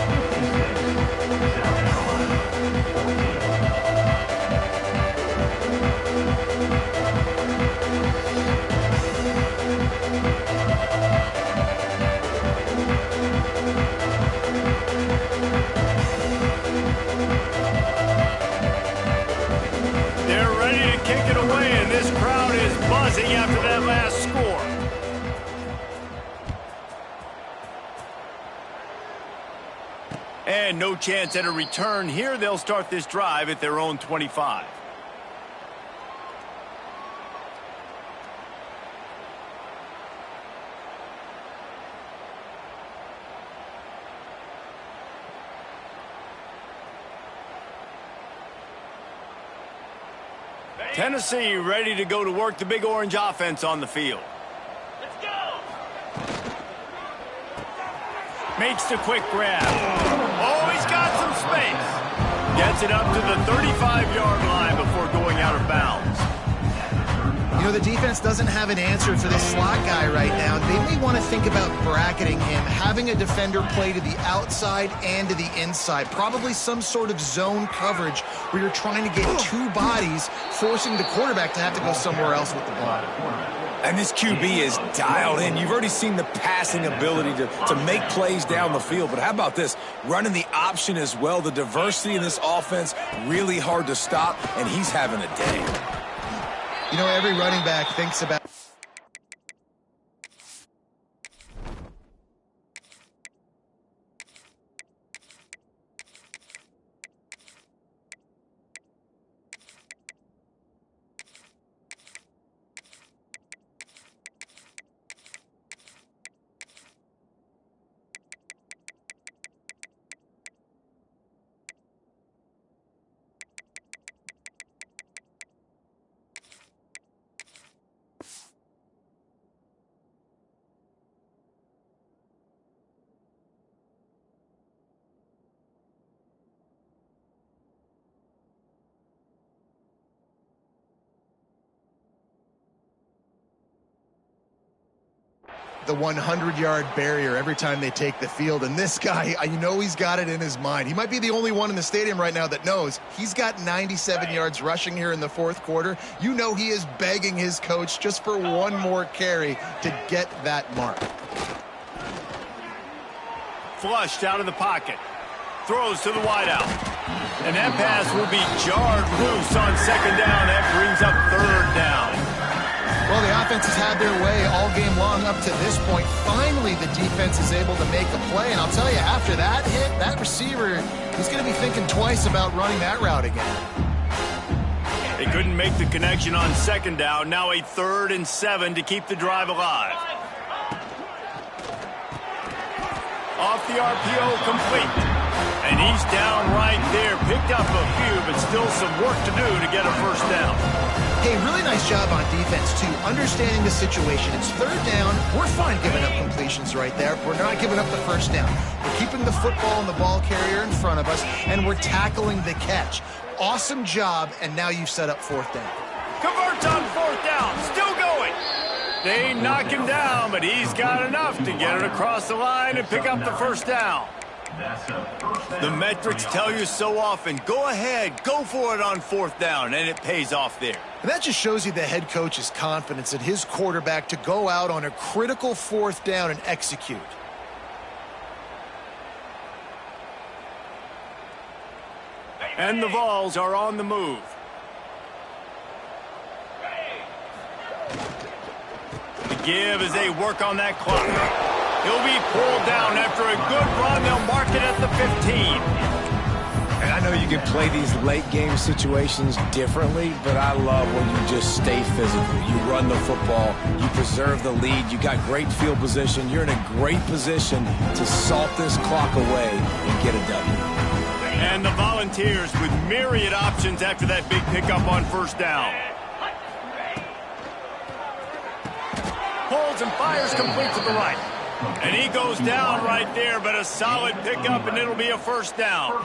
They're ready to kick it away, and this crowd is buzzing after that last score. And no chance at a return here. They'll start this drive at their own 25. Tennessee ready to go to work the Big Orange offense on the field. Let's go! Makes the quick grab. Oh, he's got some space. Gets it up to the 35-yard line before going out of bounds. You know, the defense doesn't have an answer for this slot guy right now. They may want to think about bracketing him, having a defender play to the outside and to the inside. Probably some sort of zone coverage where you're trying to get two bodies, forcing the quarterback to have to go somewhere else with the ball. And this QB is dialed in. You've already seen the passing ability to make plays down the field. But how about this? Running the option as well. The diversity in this offense, really hard to stop, and he's having a day. You know, every running back thinks about the 100-yard barrier every time they take the field. And this guy, you know he's got it in his mind. He might be the only one in the stadium right now that knows he's got 97 yards rushing here in the fourth quarter. You know he is begging his coach just for one more carry to get that mark. Flushed out of the pocket. Throws to the wideout. And that pass will be jarred loose on second down. That brings up third down. Well, the offense has had their way all game long up to this point. Finally, the defense is able to make a play. And I'll tell you, after that hit, that receiver, he's going to be thinking twice about running that route again. They couldn't make the connection on second down. Now a 3rd and 7 to keep the drive alive. Off the RPO, complete. And he's down right there. Picked up a few, but still some work to do to get a first down. Hey, really nice job on defense, too. Understanding the situation. It's third down. We're fine giving up completions right there. We're not giving up the first down. We're keeping the football and the ball carrier in front of us, and we're tackling the catch. Awesome job, and now you've set up fourth down. Converts on fourth down. Still going. They knock him down, but he's got enough to get it across the line and pick up the first down. The metrics tell you so often, go ahead, go for it on fourth down, and it pays off there. And that just shows you the head coach's confidence in his quarterback to go out on a critical fourth down and execute. And the Vols are on the move. The give as they work on that clock. He'll be pulled down after a good run. They'll mark it at the 15. And I know you can play these late game situations differently, but I love when you just stay physical. You run the football, you preserve the lead, you got great field position, you're in a great position to salt this clock away and get a W. And the Volunteers with myriad options after that big pickup on first down. Pulls and fires complete to the right. And he goes down right there, but a solid pickup, and it'll be a first down.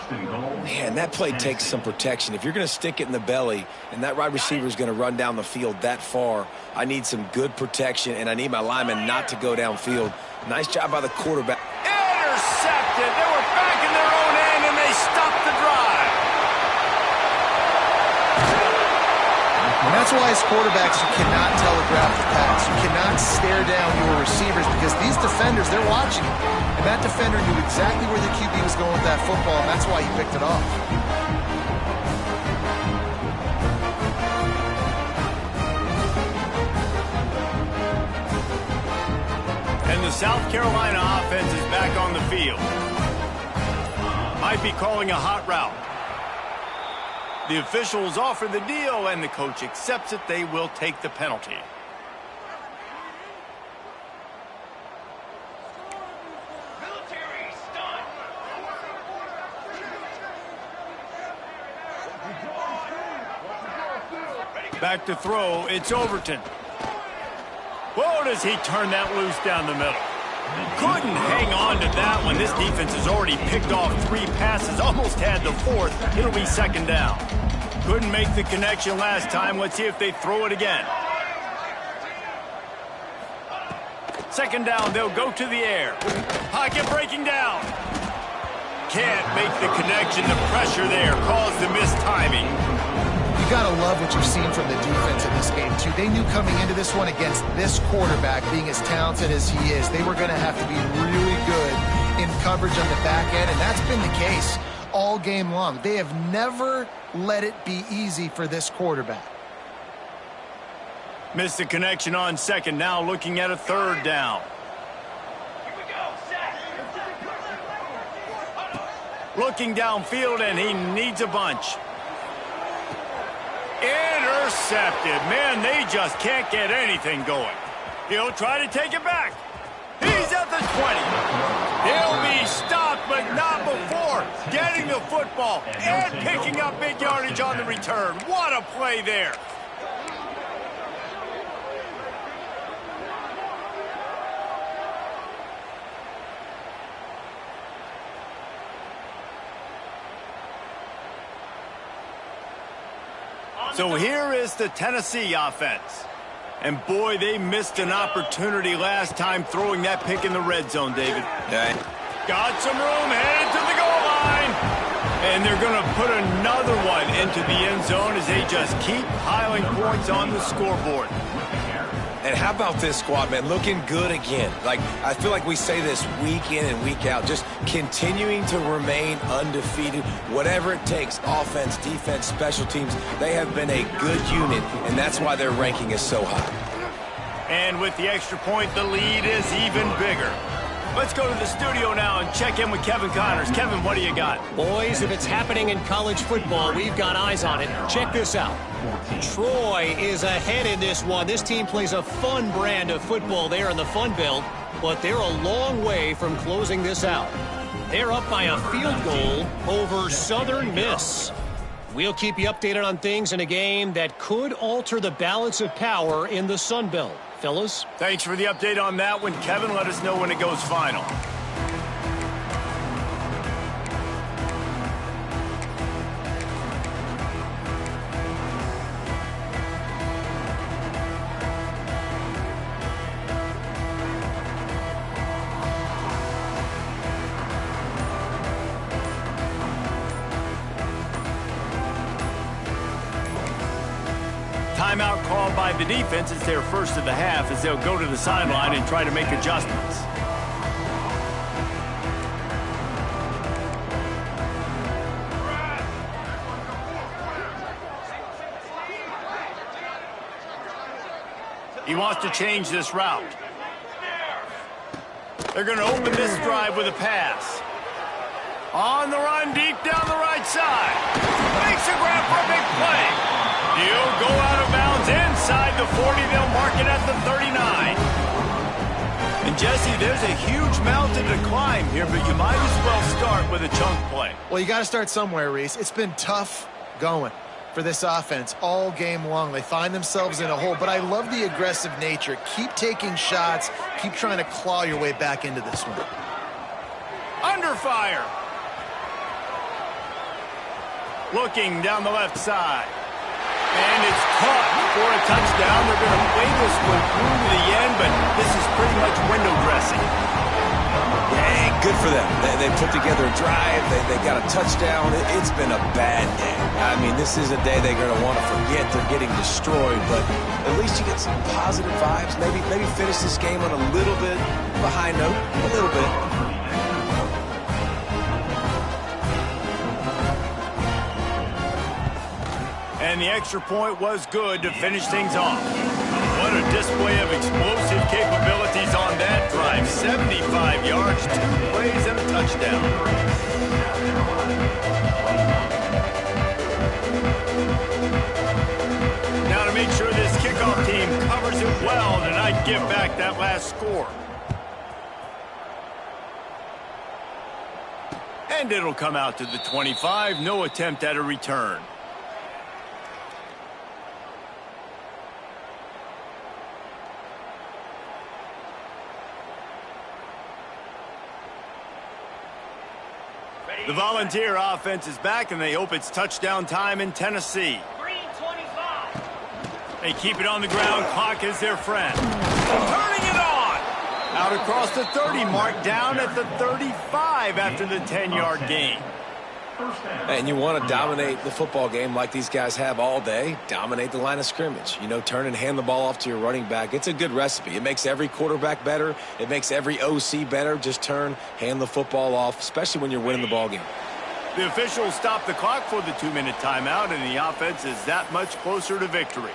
Man, that play takes some protection. If you're going to stick it in the belly and that wide receiver is going to run down the field that far, I need some good protection, and I need my lineman not to go downfield. Nice job by the quarterback. Intercepted. They were back in their own end, and they stopped the drive. And that's why as quarterbacks, you cannot telegraph the pass. You cannot stare down your receivers because these defenders, they're watching it. And that defender knew exactly where the QB was going with that football, and that's why he picked it off. And the South Carolina offense is back on the field. Might be calling a hot route. The officials offer the deal, and the coach accepts it. They will take the penalty. Back to throw. It's Overton. Whoa, does he turn that loose down the middle. Couldn't hang on to that one. This defense has already picked off 3 passes, almost had the 4th. It'll be second down. Couldn't make the connection last time. Let's see if they throw it again. Second down, they'll go to the air. Pocket breaking down. Can't make the connection. The pressure there caused the missed timing. You got to love what you've seen from the defense in this game, too. They knew coming into this one against this quarterback, being as talented as he is, they were going to have to be really good in coverage on the back end, and that's been the case all game long. They have never let it be easy for this quarterback. Missed the connection on second. Now looking at a third down. Looking downfield, and he needs a bunch. Intercepted. Man, they just can't get anything going. He'll try to take it back. He's at the 20. He'll be stopped, but not before getting the football and picking up big yardage on the return. What a play there. So here is the Tennessee offense. And boy, they missed an opportunity last time throwing that pick in the red zone, David. Okay. Got some room, headed to the goal line. And they're going to put another one into the end zone as they just keep piling points on the scoreboard. And how about this squad, man? Looking good again. Like, I feel like we say this week in and week out, just continuing to remain undefeated. Whatever it takes, offense, defense, special teams, they have been a good unit, and that's why their ranking is so high. And with the extra point, the lead is even bigger. Let's go to the studio now and check in with Kevin Connors. Kevin, what do you got? Boys, if it's happening in college football, we've got eyes on it. Check this out. Troy is ahead in this one. This team plays a fun brand of football there in the Fun Belt, but they're a long way from closing this out. They're up by a field goal over Southern Miss. We'll keep you updated on things in a game that could alter the balance of power in the Sun Belt. Fellas? Thanks for the update on that one, Kevin. Let us know when it goes final. Timeout called by the defense. It's their first of the half as they'll go to the sideline and try to make adjustments. He wants to change this route. They're going to open this drive with a pass. On the run, deep down the right side. Makes a grab for a big play. He'll go out of bounds inside the 40. They'll mark it at the 39. And Jesse, there's a huge mountain to climb here, but you might as well start with a chunk play. Well, you got to start somewhere, Reese. It's been tough going for this offense all game long. They find themselves in a hole, but I love the aggressive nature. Keep taking shots. Keep trying to claw your way back into this one. Under fire. Looking down the left side. And it's caught for a touchdown. They're going to play this one through to the end, but this is pretty much window dressing. Yeah, good for them. They put together a drive. They got a touchdown. It's been a bad day. I mean, this is a day they're going to want to forget. They're getting destroyed, but at least you get some positive vibes. Maybe finish this game on a little bit of a high note, a little bit. And the extra point was good to finish things off. What a display of explosive capabilities on that drive. 75 yards, 2 plays, and a touchdown. Now to make sure this kickoff team covers it well tonight, give back that last score. And it'll come out to the 25. No attempt at a return. The Volunteer offense is back, and they hope it's touchdown time in Tennessee. Green 25. They keep it on the ground. Clock is their friend. Turning it on! Out across the 30 mark, down at the 35 after the 10-yard gain. And you want to dominate the football game like these guys have all day. Dominate the line of scrimmage. You know, turn and hand the ball off to your running back. It's a good recipe. It makes every quarterback better. It makes every OC better. Just turn, hand the football off, especially when you're winning the ball game. The officials stop the clock for the 2-minute timeout, and the offense is that much closer to victory.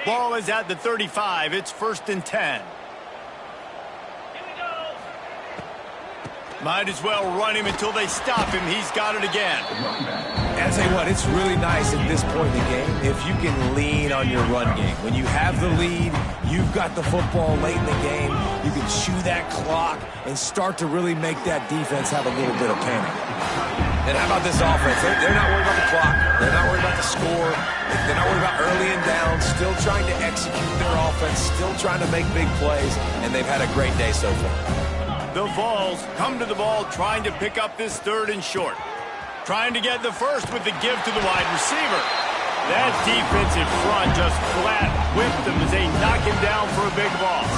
Ball is at the 35. It's 1st and 10. Might as well run him until they stop him. He's got it again. And I tell you what, it's really nice at this point in the game if you can lean on your run game. When you have the lead, you've got the football late in the game, you can chew that clock and start to really make that defense have a little bit of panic. And how about this offense? They're not worried about the clock. They're not worried about the score. They're not worried about early and down. Still trying to execute their offense. Still trying to make big plays. And they've had a great day so far. The Vols come to the ball trying to pick up this 3rd and short. Trying to get the first with the give to the wide receiver. That defensive front just flat whipped them as they knock him down for a big loss.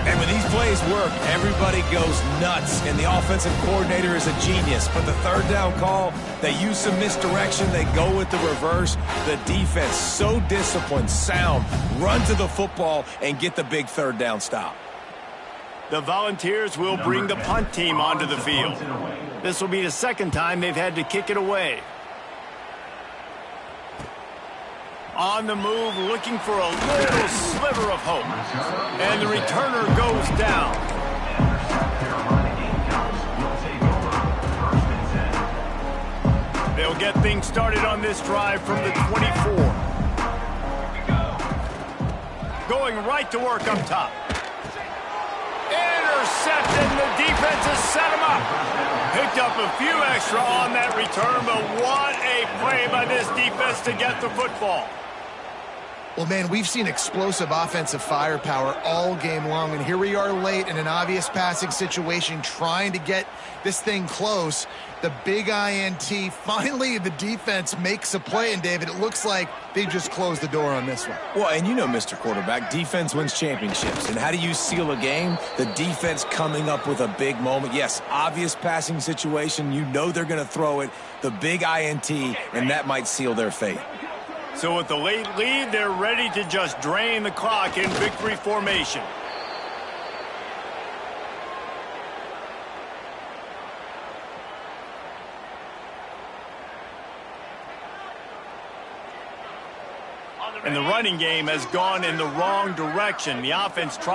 And when these plays work, everybody goes nuts, and the offensive coordinator is a genius. But the third down call, they use some misdirection, they go with the reverse. The defense, so disciplined, sound, run to the football and get the big third down stop. The Volunteers will bring the punt team onto the field. This will be the second time they've had to kick it away. On the move, looking for a little sliver of hope. And the returner goes down. They'll get things started on this drive from the 24. Going right to work up top. Intercepted, the defense has set him up. Picked up a few extra on that return, but what a play by this defense to get the football. Well, man, we've seen explosive offensive firepower all game long, and here we are late in an obvious passing situation trying to get this thing close. The big INT, finally the defense makes a play, and David, it looks like they just closed the door on this one. Well, and you know, Mr. Quarterback, defense wins championships. And how do you seal a game? The defense coming up with a big moment. Yes, obvious passing situation. You know they're going to throw it. The big INT, and that might seal their fate. So with the late lead, they're ready to just drain the clock in victory formation. And the running game has gone in the wrong direction. The offense tried